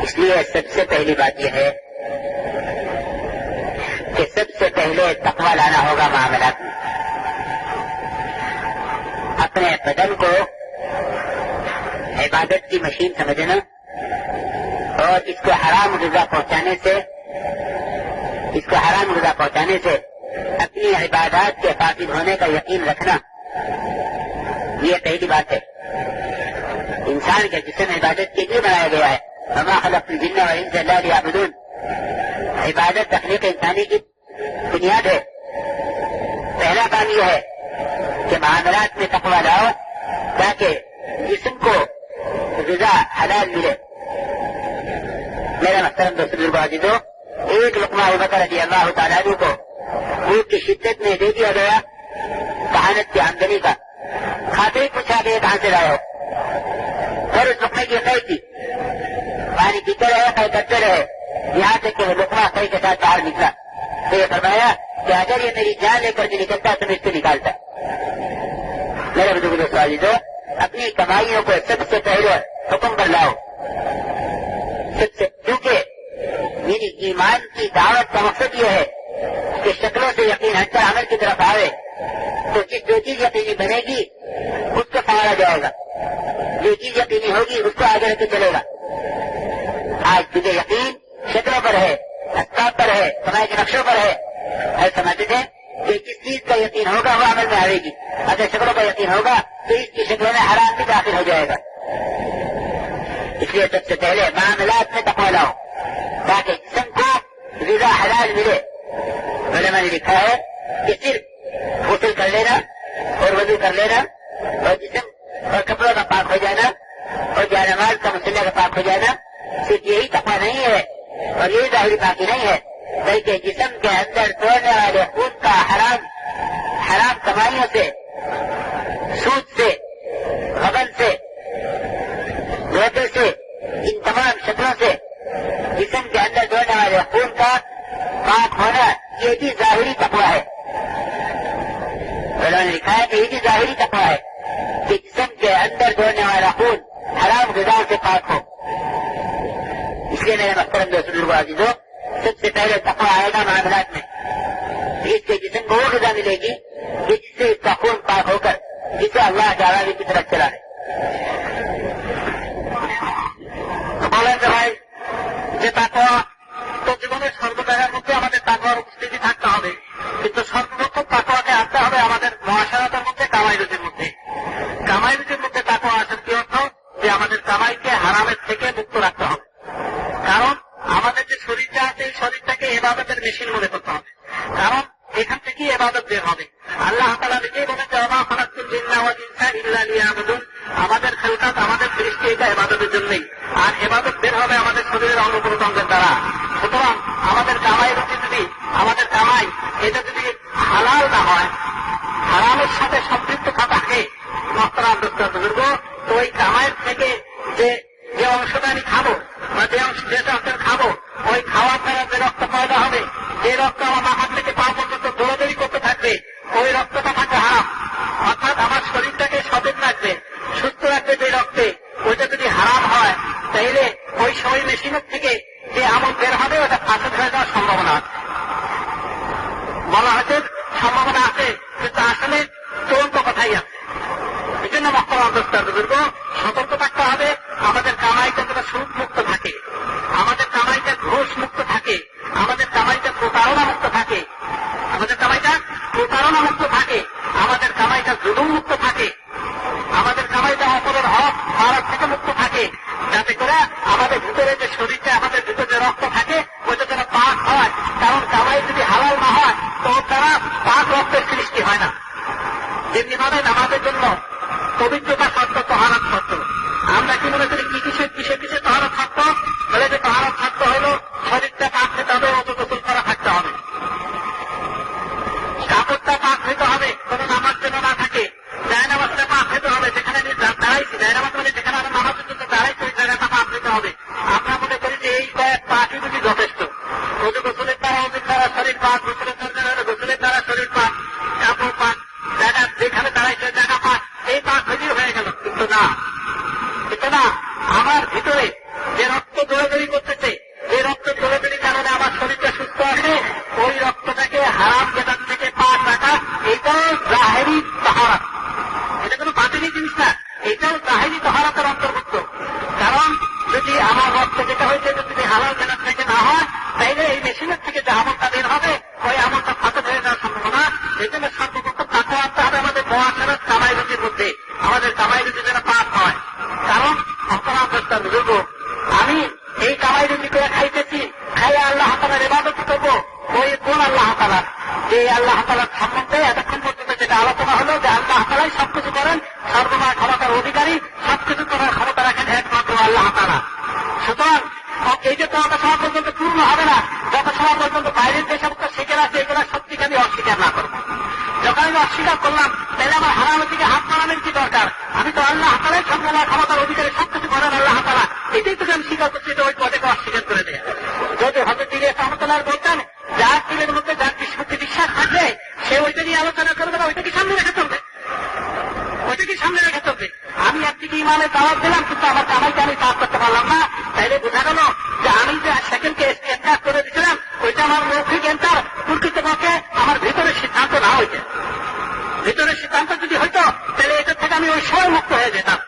اس لیے سب سے پہلی بات یہ ہے کہ سب سے پہلے تقویٰ لانا ہوگا معاملات میں. اپنے بدن کو عبادت کی مشین سمجھنا اور اس کو حرام غذا پہنچانے سے اپنی عبادات کے فاسد ہونے کا یقین رکھنا، یہ پہلی بات ہے. انسان کا جسم عبادت کے لیے بنایا گیا ہے. وما خلقت الجن والانس الا ليعبدون. عبادت تخلیق انسانی کی بنیاد ہے. پہلا کام یہ ہے کہ معاملات میں تقویٰ لاؤ تاکہ جسم کو غذا حلال ملے. میرا محترم دوست بزرگوں عزیزوں، ایک لقمہ ابوبکر رضی اللہ تعالیٰ عنہ کو بھوک کی شدت میں دے دیا گیا کہانت کی آمدنی کا. کھاتے ہی پوچھا گیا کہاں سے لائے ہو، اور اس لقمے کی قید تھی. پانی پیتے رہے، قید کرتے رہے، یہاں تک کہ وہ لقمہ قید کے ساتھ باہر نکلا. تو یہ فرمایا کہ اگر یہ میری جان لے کر کے نکلتا تو میں اس کو نکالتا. میرے بزرگ دوستوں عزیزوں، اپنی کمائیوں کو سب سے پہلے حکم پر لاؤ. کیونکہ میری ایمان کی دعوت کا مقصد یہ ہے کہ شکلوں سے یقین ہٹ کر عمل کی طرف آئے. تو جو چیز یقینی بنے گی اس کو سنوارا جائے گا، جو چیز یقینی ہوگی اس کو آگے رکھ کے چلے گا. آج تجھے یقین شکلوں پر ہے، اسباب پر ہے، سماج کے نقشوں پر ہے. ہر سمجھتے تھے کہ جس چیز کا یقین ہوگا وہ عمل میں آئے گی. اگر شکلوں کا یقین ہوگا تو اس کی شکلوں میں حرام بھی داخل ہو جائے گا. اس لیے سب سے پہلے معاملات میں تقویٰ لاؤ تاکہ جسم کو غذا حلال ملے. علماء نے لکھا ہے کہ صرف غسل کر لینا اور وضو کر لینا اور جسم اور کپڑوں کا پاک ہو جانا اور جانماز کا مسلح کا پاک ہو جانا صرف یہی تقویٰ نہیں ہے اور یہی ظاہری پاکی نہیں ہے، بلکہ جسم کے اندر دوڑنے والے خون کا حرام کمائیوں سے، سود سے، غبن سے، دھوکے سے، ان تمام شکلوں سے جسم کے اندر دوڑنے والے خون کا پاک ہونا یہ بھی ظاہری تقویٰ ہے. انہوں نے لکھا ہے کہ یہ بھی ظاہری تقویٰ ہے کہ جسم کے اندر دوڑنے والا خون حرام غذا سے پاک ہو. اس لیے میرے محترم دوست بزرگوں عزیزوں، سب سے پہلے تقویٰ آئے گا معاملات میں. اس سے جسم کو وہ غذا ملے گی کہ جس سے اس کا خون پاک ہو کر جسے اللہ تعالیٰ کی طرف چلا ہے. বলেন যে ভাই, যে তাকওয়া তো জীবনের সর্বদাহের মধ্যে আমাদের তাকওয়ার উপস্থিতি থাকতে হবে, কিন্তু সর্বপ্রথম তাকওয়াকে আনতে হবে আমাদের মহাশারতের মধ্যে, কামাই রুজির মধ্যে। কামাই রুজির মধ্যে তাকওয়া আসার কি অর্থ? যে আমাদের কামাইকে হারামের থেকে মুক্ত রাখতে হবে। কারণ আমাদের যে শরীরটা আছে এই শরীরটাকে ইবাদতের মেশিন মনে করতে হবে, কারণ এখান থেকেই ইবাদত বের হবে। আল্লাহ তাআলা নিজেই বলেন যে ওয়া মা খালাকতুল জিন্না ওয়াল ইনসা ইল্লা লিয়াবুদুন। আমাদের খেলকাত, আমাদের সৃষ্টি এটা ইবাদতের জন্যই, আর ইবাদত বের হবে আমাদের শরীরের অঙ্গ প্রত্যঙ্গের দ্বারা। সুতরাং আমাদের কামাই রুজি যদি, আমাদের কামাই এটা যদি হালাল না হয়, হারামের সাথে সম্পৃক্ত থাকে, মহতারাম দোস্ত বুজুর্গ, তো ওই কামাইয়ের থেকে যে অংশটা আমি খাবো বা যেটা খাবো, ওই খাওয়ার দ্বারা যে রক্ত পয়দা হবে, যে রক্ত আমার মাথা থেকে পা পর্যন্ত দৌড়াদৌড়ি করতে থাকবে, ওই রক্তটা থাকবে হারাম। অর্থাৎ আমার শরীরটাকে সতেজ রাখবে, সুস্থ রাখবে যে রক্তে, ওইটা যদি হারাম হয় তাহলে ওই মেশিনের থেকে যে আমল বের হবে ওটা ফাঁসদ হয়ে যাওয়ার সম্ভাবনা আছে। বলা হয়েছে সম্ভাবনা আছে, কিন্তু আসলে চূড়ান্ত কথাই আছে। এই জন্য মহতারাম দোস্ত বুজুর্গ, সতর্ক থাকতে হবে আমাদের কামাইটা যেন সুদ মুক্ত থাকে, আমাদের কামাইটা ঘুষ মুক্ত থাকে, আমাদের কামাইটা প্রতারণা মুক্ত থাকে, আমাদের কামাইটা প্রতারণা মুক্ত থাকে, আমাদের কামাইটা জুলুম মুক্ত থাকে, আমাদের কামাইটা অপরের হক ভারত থেকে মুক্ত থাকে, যাতে করে আমাদের ভিতরে যে শরীরটা, আমাদের ভিতরে যে রক্ত থাকে ওইটা যেন পাক হয়। কারণ কামাই যদি হালাল না হয় তো তারা পাক রক্তের সৃষ্টি হয় না। যেমনি ভাবে নামাজের জন্য পবিত্রতা শর্ত, তহারাত শর্ত, আমরা কি মনে করি কিসে তহারাত শর্ত? বলে যে তহারাত শর্ত হলো শরীরটা পাক হতে হবে, অত গোসল করা থাকতে হবে, কাপড়টা পাক হইতে হবে, কোন নামাজ যেন না থাকে, জায়নামাজটা পাক হইতে হবে, যেখানে আমি দাঁড়াইছি, জায়নামাজ মানে যেখানে আমরা নামাজের জন্য দাঁড়াইছি ওই জায়গাটা পাক হইতে হবে। আমরা মনে করি যে এই কয়েক পাকই যদি যথেষ্ট, অজু গোসলের দ্বারা অজুর দ্বারা শরীর পাক, গোসলের দ্বারা শরীর পাক, কাপড় পাক, জায়গা যেখানে দাঁড়াইছে জায়গা পাক, এই পাক হয়ে গেল। কিন্তু না, আমার ভিতরে যে রক্ত দৌড়াদৌড়ি যেটা হয়েছে যদি হালাল কেনার থেকে না হয় তাইলে এই মেশিনের থেকে যে আমলটা বের হবে ওই আমলটা ফাঁসদ হয়ে যাওয়ার সম্ভাবনা। এই জন্য সর্বপ্রথম তাকওয়া আনতে হবে আমাদের মুআশারাত কামাই রুজির মধ্যে, আমাদের কামাই রুজি যেন পাস হয়। কারণ আপনারা বুজুর্গ, আমি এই কামাই রুজি করে খাইতেছি, খাইয়া আল্লাহ তাআলার ইবাদত করবো, ওই কোন আল্লাহ তাআলা? যে আল্লাহ তাআলার সম্বন্ধে এতক্ষণ পর্যন্ত যেটা আলোচনা হলো যে আল্লাহ তাআলাই সবকিছু করেন, সর্বময় ক্ষমতার অধিকারী, সবকিছু করার ক্ষমতা রাখেন একমাত্র আল্লাহ তাআলা। সুতরাং এই যে যত সময় পর্যন্ত পূর্ণ হবে না, যত সময় পর্যন্ত বাইরের যে সমস্ত শিখে আছে এগুলো সত্যিকে আমি অস্বীকার না করবো। যখন আমি অস্বীকার করলাম তাহলে আমার হারানোর দিকে হাত বাড়ানোর কি দরকার? আমি তো আল্লাহ তাআলাই সর্বময় ক্ষমতার অধিকারী, সবকিছু করেন আল্লাহ তাআলা, এটাই তো আমি স্বীকার করছি, ওই পদেকে অস্বীকার করে দেয়। যদি হযরত ইলিয়াস রাহমাতুল্লাহ বলতেন যার দিলের মধ্যে যার প্রতি বিশ্বাস থাকবে সে ওইটা নিয়ে আলোচনা করবে না, ওইটা কি সামনে রেখে চলবে, ওইটা কি সামনে রেখে চলবে। আমি একদিকে ইমানের দাওয়াত দিলাম কিন্তু আমার কামাইকে আমি কাজ করতে পারলাম না, তাইলে বোঝা গেল যে আমি যে সেকেন্ডকে এন্টার করে দিয়েছিলাম ওইটা আমার মৌখিক এন্টার, প্রকৃতপক্ষে আমার ভিতরের সিদ্ধান্ত না হইতে। ভিতরের সিদ্ধান্ত যদি হইতো তাহলে এটার থেকে আমি ওই সময় মুক্ত হয়ে যেতাম।